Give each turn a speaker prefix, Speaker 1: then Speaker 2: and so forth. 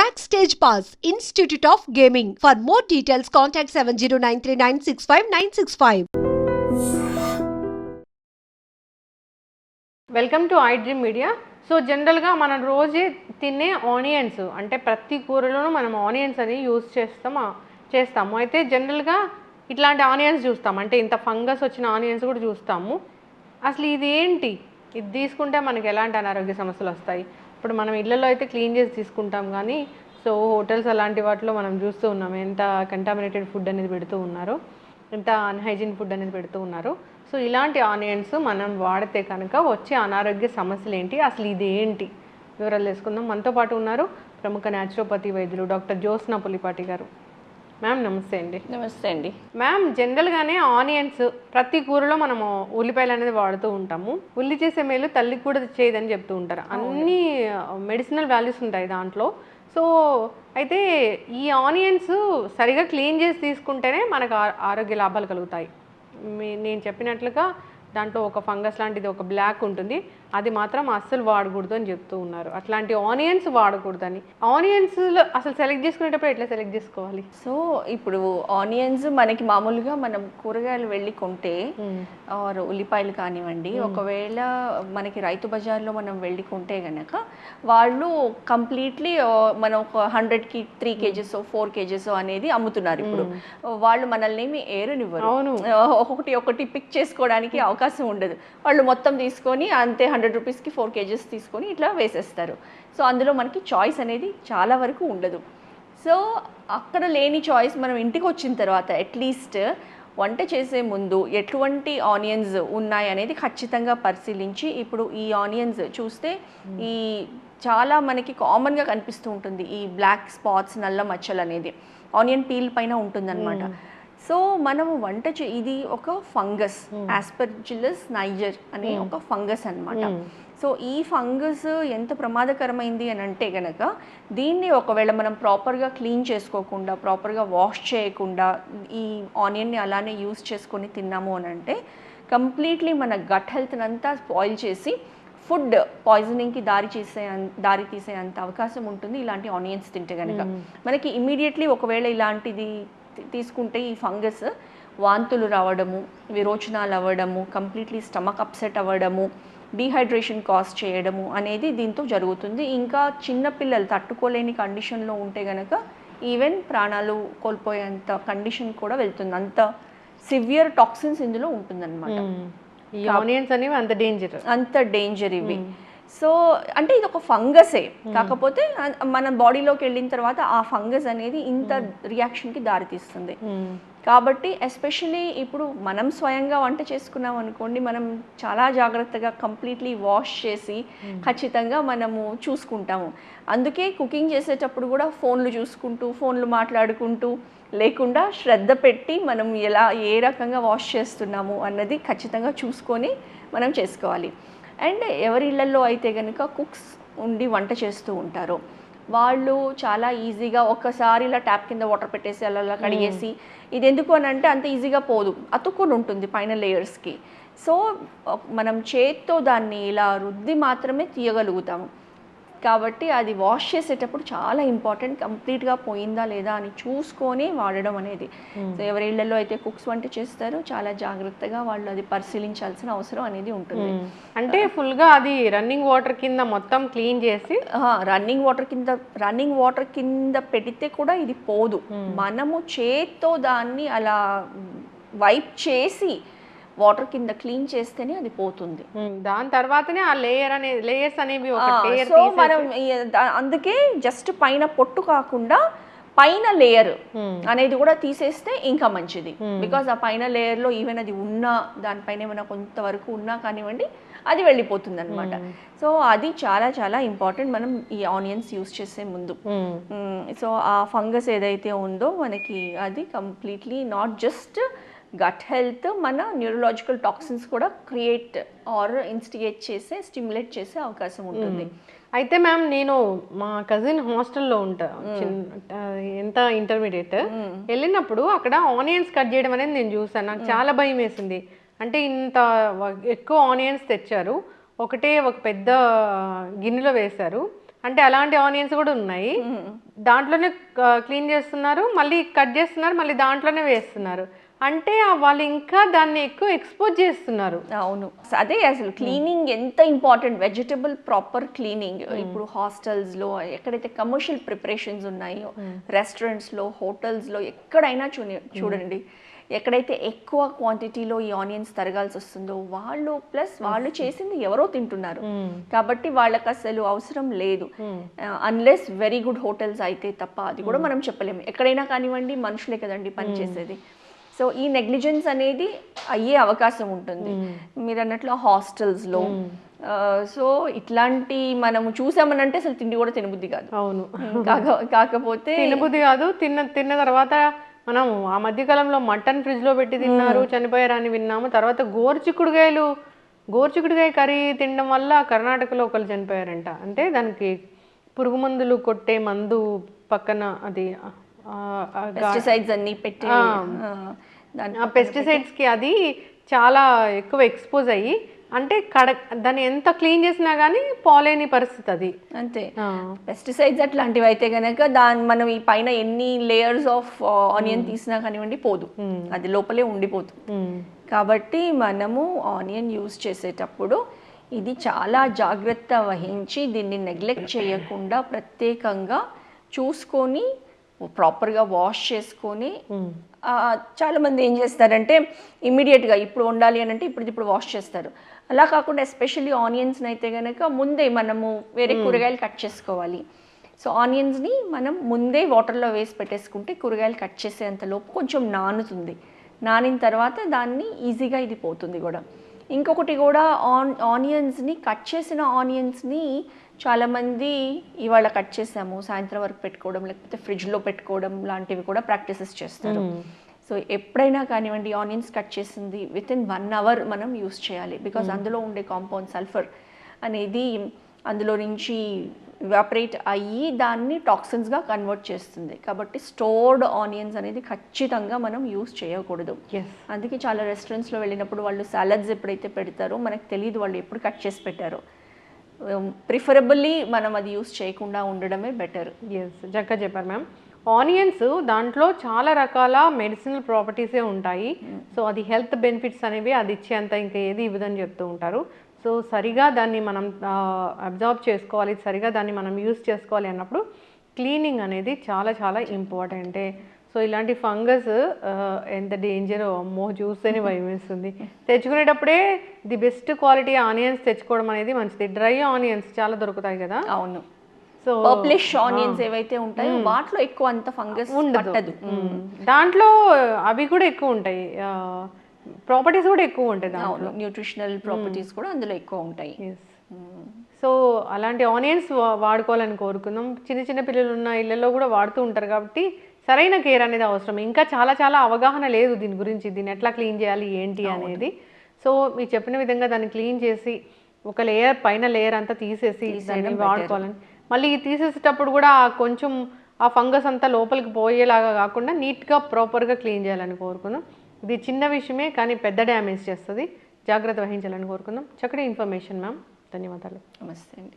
Speaker 1: Backstage Pass, Institute of Gaming. For more details, contact 7093965965965.
Speaker 2: Welcome to I dream media. So జనరల్గా మనం రోజే తినే onions అంటే ప్రతి కూరలోనూ మనం ఆనియన్స్ అని యూజ్ చేస్తాము. అయితే జనరల్గా ఇట్లాంటి ఆనియన్స్ చూస్తాం, అంటే ఇంత ఫంగస్ వచ్చిన ఆనియన్స్ కూడా చూస్తాము. అసలు ఇది ఏంటి, ఇది తీసుకుంటే మనకి ఎలాంటి అనారోగ్య సమస్యలు వస్తాయి? ఇప్పుడు మనం ఇళ్ళల్లో అయితే క్లీన్ చేసి తీసుకుంటాం, కానీ సో హోటల్స్ అలాంటి వాటిలో మనం చూస్తూ ఉన్నాం ఎంత కంటామినేటెడ్ ఫుడ్ అనేది పెడుతూ ఉన్నారు, ఎంత అన్హైజీన్ ఫుడ్ అనేది పెడుతూ ఉన్నారు. సో ఇలాంటి ఆనియన్స్ మనం వాడితే కనుక వచ్చే అనారోగ్య సమస్యలు ఏంటి, అసలు ఇది ఏంటి వివరాలు తెలుసుకుందాం. మనతో పాటు ఉన్నారు ప్రముఖ న్యాచురోపతి వైద్యులు డాక్టర్ జ్యోత్స్న పులిపాటి గారు. మ్యామ్ నమస్తే అండి.
Speaker 3: నమస్తే అండి.
Speaker 2: మ్యామ్, జనరల్గానే ఆనియన్స్ ప్రతి కూరలో మనము ఉల్లిపాయలు అనేది వాడుతూ ఉంటాము. ఉల్లి చేసే మేలు తల్లికి కూడా చేయదని చెప్తూ ఉంటారు. అన్ని మెడిసినల్ వాల్యూస్ ఉంటాయి దాంట్లో. సో అయితే ఈ ఆనియన్స్ సరిగా క్లీన్ చేసి తీసుకుంటేనే మనకు ఆరోగ్య లాభాలు కలుగుతాయి. నేను చెప్పినట్లుగా దాంట్లో ఒక ఫంగస్ లాంటిది ఒక బ్లాక్ ఉంటుంది, అది మాత్రం అస్సలు వాడకూడదు అని చెప్తూ ఉన్నారు. అట్లాంటి ఆనియన్స్ వాడకూడదని. ఆనియన్స్లో అసలు సెలెక్ట్ చేసుకునేటప్పుడు ఎట్లా సెలెక్ట్ చేసుకోవాలి?
Speaker 3: సో ఇప్పుడు ఆనియన్స్ మనకి మామూలుగా మనం కూరగాయలు వెళ్ళి కొంటే ఆర్ ఉల్లిపాయలు కానివ్వండి, ఒకవేళ మనకి రైతు బజార్లో మనం వెళ్ళి కొంటే గనక వాళ్ళు కంప్లీట్లీ మనం ఒక 100కి 3 kgs 4 kgs అనేది అమ్ముతున్నారు. ఇప్పుడు వాళ్ళు మనల్ని ఏమి ఏరనివ్వరు. ఒకటి పిక్ చేసుకోవడానికి అవకాశం ఉండదు. వాళ్ళు మొత్తం తీసుకొని అంతే 100 రూపీస్కి 4 kgs తీసుకొని ఇట్లా వేసేస్తారు. సో అందులో మనకి చాయిస్ అనేది చాలా వరకు ఉండదు. సో అక్కడ లేని చాయిస్ మనం ఇంటికి వచ్చిన తర్వాత అట్లీస్ట్ వంట చేసే ముందు ఎటువంటి ఆనియన్స్ ఉన్నాయి అనేది ఖచ్చితంగా పరిశీలించి, ఇప్పుడు ఈ ఆనియన్స్ చూస్తే ఈ చాలా మనకి కామన్గా కనిపిస్తూ ఉంటుంది ఈ బ్లాక్ స్పాట్స్, నల్ల మచ్చలు అనేది ఆనియన్ పీల్ పైన ఉంటుందన్నమాట. సో మనము ఇది ఒక ఫంగస్, ఆస్పర్జిల్లస్ నైజర్ అనే ఒక ఫంగస్ అన్నమాట. సో ఈ ఫంగస్ ఎంత ప్రమాదకరమైంది అని అంటే కనుక దీన్ని ఒకవేళ మనం ప్రాపర్గా క్లీన్ చేసుకోకుండా, ప్రాపర్గా వాష్ చేయకుండా ఈ ఆనియన్ని అలానే యూస్ చేసుకొని తిన్నాము అని అంటే కంప్లీట్లీ మన గట్ హెల్త్ని అంతా స్పాయిల్ చేసి ఫుడ్ పాయిజనింగ్కి దారి తీసేంత అవకాశం ఉంటుంది ఇలాంటి ఆనియన్స్ తింటే కనుక. మనకి ఇమీడియట్లీ ఒకవేళ ఇలాంటిది తీసుకుంటే ఈ ఫంగస్ వాంతులు రావడము, విరోచనాలు అవ్వడము, కంప్లీట్లీ స్టమక్ అప్సెట్ అవ్వడము, డీహైడ్రేషన్ కాజ్ చేయడము అనేది దీంతో జరుగుతుంది. ఇంకా చిన్నపిల్లలు తట్టుకోలేని కండిషన్లో ఉంటే కనుక ఈవెన్ ప్రాణాలు కోల్పోయేంత కండిషన్ కూడా వెళ్తుంది. అంత సివియర్ టాక్సిన్స్ ఇందులో ఉంటుందన్నమాట.
Speaker 2: ఈ ఆనియన్స్ అనేవి అంత డేంజర్
Speaker 3: ఇవి. సో అంటే ఇది ఒక ఫంగసే, కాకపోతే మన బాడీలోకి వెళ్ళిన తర్వాత ఆ ఫంగస్ అనేది ఇంత రియాక్షన్కి దారితీస్తుంది. కాబట్టి ఎస్పెషలీ ఇప్పుడు మనం స్వయంగా వంట చేసుకున్నాం అనుకోండి, మనం చాలా జాగ్రత్తగా కంప్లీట్లీ వాష్ చేసి ఖచ్చితంగా మనము చూసుకుంటాము. అందుకే కుకింగ్ చేసేటప్పుడు కూడా ఫోన్లు మాట్లాడుకుంటూ లేకుండా శ్రద్ధ పెట్టి మనం ఏ రకంగా వాష్ చేస్తున్నాము అన్నది ఖచ్చితంగా చూసుకొని మనం చేసుకోవాలి. అండ్ ఎవరి ఇళ్లలో అయితే కనుక కుక్స్ ఉండి వంట చేస్తూ ఉంటారో వాళ్ళు చాలా ఈజీగా ఒక్కసారి ఇలా ట్యాప్ కింద వాటర్ పెట్టేసి అలా కడిగేసి, ఇది ఎందుకు అని అంటే అంత ఈజీగా పోదు, అతుక్కొని ఉంటుంది పైన లేయర్స్కి. సో మనం చేత్తో దాన్ని ఇలా రుద్ది మాత్రమే తీయగలుగుతాము. కాబట్టి అది వాష్ చేసేటప్పుడు చాలా ఇంపార్టెంట్, కంప్లీట్గా పోయిందా లేదా అని చూసుకొని వాడడం అనేది. సో ఎవరి ఇళ్లలో అయితే కుక్స్ వంట చేస్తారో చాలా జాగ్రత్తగా వాళ్ళు అది పరిశీలించాల్సిన అవసరం అనేది ఉంటుంది.
Speaker 2: అంటే ఫుల్గా అది రన్నింగ్ వాటర్ కింద మొత్తం క్లీన్ చేసి
Speaker 3: రన్నింగ్ వాటర్ కింద పెడితే కూడా ఇది పోదు. మనము చేత్తో దాన్ని అలా వైప్ చేసి వాటర్ కింద క్లీన్ చేస్తేనే అది పోతుంది.
Speaker 2: దాని తర్వాతనే ఆ లేయర్స్ అనేవి
Speaker 3: సో మనం అందుకే జస్ట్ పైన పొట్టు కాకుండా పైన లేయర్ అనేది కూడా తీసేస్తే ఇంకా మంచిది. బికాజ్ ఆ పైన లేయర్లో ఈవెన్ అది ఉన్నా, దానిపైన ఏమైనా కొంతవరకు ఉన్నా కానివ్వండి అది వెళ్ళిపోతుంది అనమాట. సో అది చాలా చాలా ఇంపార్టెంట్ మనం ఈ ఆనియన్స్ యూస్ చేసే ముందు. సో ఆ ఫంగస్ ఏదైతే ఉందో మనకి అది completely not just gut health, మన న్యూరలాజికల్ టాక్సిన్స్ కూడా క్రియేట్ ఆర్ స్టిమ్యులేట్ చేసే అవకాశం ఉంటుంది.
Speaker 2: అయితే మ్యామ్, నేను మా కజిన్ హాస్టల్లో ఉంటా, ఎంత ఇంటర్మీడియట్ వెళ్ళినప్పుడు అక్కడ ఆనియన్స్ కట్ చేయడం అనేది నేను చూసాను. నాకు చాలా భయం వేసింది. అంటే ఇంత ఎక్కువ ఆనియన్స్ తెచ్చారు, ఒక పెద్ద గిన్నెలో వేశారు. అంటే అలాంటి ఆనియన్స్ కూడా ఉన్నాయి. దాంట్లోనే క్లీన్ చేస్తున్నారు, మళ్ళీ కట్ చేస్తున్నారు, మళ్ళీ దాంట్లోనే వేస్తున్నారు. అంటే వాళ్ళు ఇంకా దాన్ని ఎక్కువ ఎక్స్పోజ్ చేస్తున్నారు.
Speaker 3: అవును, అదే అసలు క్లీనింగ్ ఎంత ఇంపార్టెంట్, వెజిటబుల్ ప్రాపర్ క్లీనింగ్. ఇప్పుడు హాస్టల్స్లో ఎక్కడైతే కమర్షియల్ ప్రిపరేషన్స్ ఉన్నాయో, రెస్టారెంట్స్లో, హోటల్స్లో ఎక్కడైనా చూడండి, ఎక్కడైతే ఎక్కువ క్వాంటిటీలో ఈ ఆనియన్స్ తరగాల్సి వస్తుందో వాళ్ళు చేసింది ఎవరో తింటున్నారు. కాబట్టి వాళ్ళకి అసలు అవసరం లేదు, అన్లెస్ వెరీ గుడ్ హోటల్స్ అయితే తప్ప. అది కూడా మనం చెప్పలేము. ఎక్కడైనా కానివ్వండి, మనుషులే కదండి పని చేసేది. సో ఈ నెగ్లిజెన్స్ అనేది అయ్యే అవకాశం ఉంటుంది మీరు అన్నట్లు హాస్టల్స్లో. సో ఇట్లాంటి మనము చూసామనంటే అసలు తిండి కూడా తినబుద్ధి కాదు.
Speaker 2: అవును,
Speaker 3: కాకపోతే
Speaker 2: తినబుద్ధి కాదు. తిన్న తర్వాత మనం ఆ మధ్యకాలంలో మటన్ ఫ్రిడ్జ్ లో పెట్టి తిన్నారు, చనిపోయారని విన్నాము. తర్వాత గోర్చికుడుగాయ కర్రీ తినడం వల్ల కర్ణాటకలో ఒకరు చనిపోయారంట. అంటే దానికి పురుగు మందులు కొట్టే మందు పక్కన అది
Speaker 3: పెస్టిసైడ్స్ అన్ని పెట్టి,
Speaker 2: ఆ పెస్టిసైడ్స్ కి అది చాలా ఎక్కువ ఎక్స్పోజ్ అయ్యి, అంటే దాన్ని ఎంత క్లీన్ చేసినా కానీ పోలేని పరిస్థితి అది.
Speaker 3: అంతే, పెస్టిసైడ్స్ అట్లాంటివి అయితే కనుక మనం ఈ పైన ఎన్ని లేయర్స్ ఆఫ్ ఆనియన్ తీసినా కానివ్వండి పోదు, అది లోపలే ఉండిపోతుంది. కాబట్టి మనము ఆనియన్ యూజ్ చేసేటప్పుడు ఇది చాలా జాగ్రత్త వహించి దీన్ని నెగ్లెక్ట్ చేయకుండా ప్రత్యేకంగా చూసుకొని ప్రాపర్గా వాష్ చేసుకొని, చాలామంది ఏం చేస్తారంటే ఇమ్మీడియట్గా ఇప్పుడు వండాలి అని అంటే ఇప్పుడు వాష్ చేస్తారు. అలా కాకుండా ఎస్పెషల్లీ ఆనియన్స్ని అయితే కనుక ముందే మనము వేరే కూరగాయలు కట్ చేసుకోవాలి. సో ఆనియన్స్ని మనం ముందే వాటర్లో వేసి పెట్టేసుకుంటే కూరగాయలు కట్ చేసేంతలోపు కొంచెం నానుతుంది. నానిన తర్వాత దాన్ని ఈజీగా ఇది పోతుంది కూడా. ఇంకొకటి కూడా ఆనియన్స్ని కట్ చేసిన ఆనియన్స్ని చాలామంది ఇవాళ కట్ చేసాము సాయంత్రం వరకు పెట్టుకోవడం, లేకపోతే ఫ్రిడ్జ్లో పెట్టుకోవడం లాంటివి కూడా ప్రాక్టీసెస్ చేస్తారు. సో ఎప్పుడైనా కానివ్వండి ఆనియన్స్ కట్ చేసింది వితిన్ 1 hour మనం యూస్ చేయాలి. బికాజ్ అందులో ఉండే కాంపౌండ్ సల్ఫర్ అనేది అందులో నుంచి ఎవాపరేట్ అయ్యి దాన్ని టాక్సిన్స్గా కన్వర్ట్ చేస్తుంది. కాబట్టి స్టోర్డ్ ఆనియన్స్ అనేది ఖచ్చితంగా మనం యూస్ చేయకూడదు. అందుకే చాలా రెస్టారెంట్స్లో వెళ్ళినప్పుడు వాళ్ళు సాలడ్స్ ఎప్పుడైతే పెడతారో మనకు తెలియదు వాళ్ళు ఎప్పుడు కట్ చేసి పెట్టారో. ప్రిఫరబుల్లీ మనం అది యూస్ చేయకుండా ఉండడమే బెటర్.
Speaker 2: చక్కగా చెప్పారు మ్యామ్. ఆనియన్స్ దాంట్లో చాలా రకాల మెడిసినల్ ప్రాపర్టీసే ఉంటాయి. సో అది హెల్త్ బెనిఫిట్స్ అనేవి అది ఇచ్చేంత ఇంకా ఏది ఇవ్వదని చెప్తూ ఉంటారు. సో సరిగా దాన్ని మనం అబ్జర్వ్ చేసుకోవాలి, సరిగా దాన్ని మనం యూస్ చేసుకోవాలి అన్నప్పుడు క్లీనింగ్ అనేది చాలా చాలా ఇంపార్టెంటే. సో ఇలాంటి ఫంగస్ ఎంత డేంజరో అమ్మో చూస్తేనే భయం వేస్తుంది. తెచ్చుకునేటప్పుడే ది బెస్ట్ క్వాలిటీ ఆనియన్స్ తెచ్చుకోవడం అనేది మంచిది. డ్రై ఆనియన్స్ చాలా దొరుకుతాయి కదా.
Speaker 3: అవును, సో పర్ప్లిష్ ఆనియన్స్ ఏవైతే ఉంటాయో వాటిలో ఎక్కువ అంత ఫంగస్ ఉండదు.
Speaker 2: దాంట్లో అవి కూడా ఎక్కువ ఉంటాయి, ప్రాపర్టీస్ కూడా ఎక్కువ ఉంటాయి దాంట్లో,
Speaker 3: న్యూట్రిషనల్ ప్రాపర్టీస్ కూడా అందులో ఎక్కువ ఉంటాయి.
Speaker 2: సో అలాంటి ఆనియన్స్ వాడుకోవాలని కోరుకుందాం. చిన్న పిల్లలు ఉన్న ఇళ్ళల్లో కూడా వాడుతూ ఉంటారు కాబట్టి సరైన కేర్ అనేది అవసరం. ఇంకా చాలా చాలా అవగాహన లేదు దీని గురించి, దీన్ని ఎట్లా క్లీన్ చేయాలి ఏంటి అనేది. సో మీరు చెప్పిన విధంగా దాన్ని క్లీన్ చేసి ఒక లేయర్ పైన లేయర్ అంతా తీసేసి దాన్ని వాడుకోవాలని, మళ్ళీ తీసేసేటప్పుడు కూడా కొంచెం ఆ ఫంగస్ అంతా లోపలికి పోయేలాగా కాకుండా నీట్గా ప్రాపర్గా క్లీన్ చేయాలని కోరుకుందాం. ఇది చిన్న విషయమే కానీ పెద్ద డ్యామేజ్ చేస్తుంది, జాగ్రత్త వహించాలని కోరుకుందాం. చక్కటి ఇన్ఫర్మేషన్ మ్యామ్, ధన్యవాదాలు.
Speaker 3: నమస్తే అండి.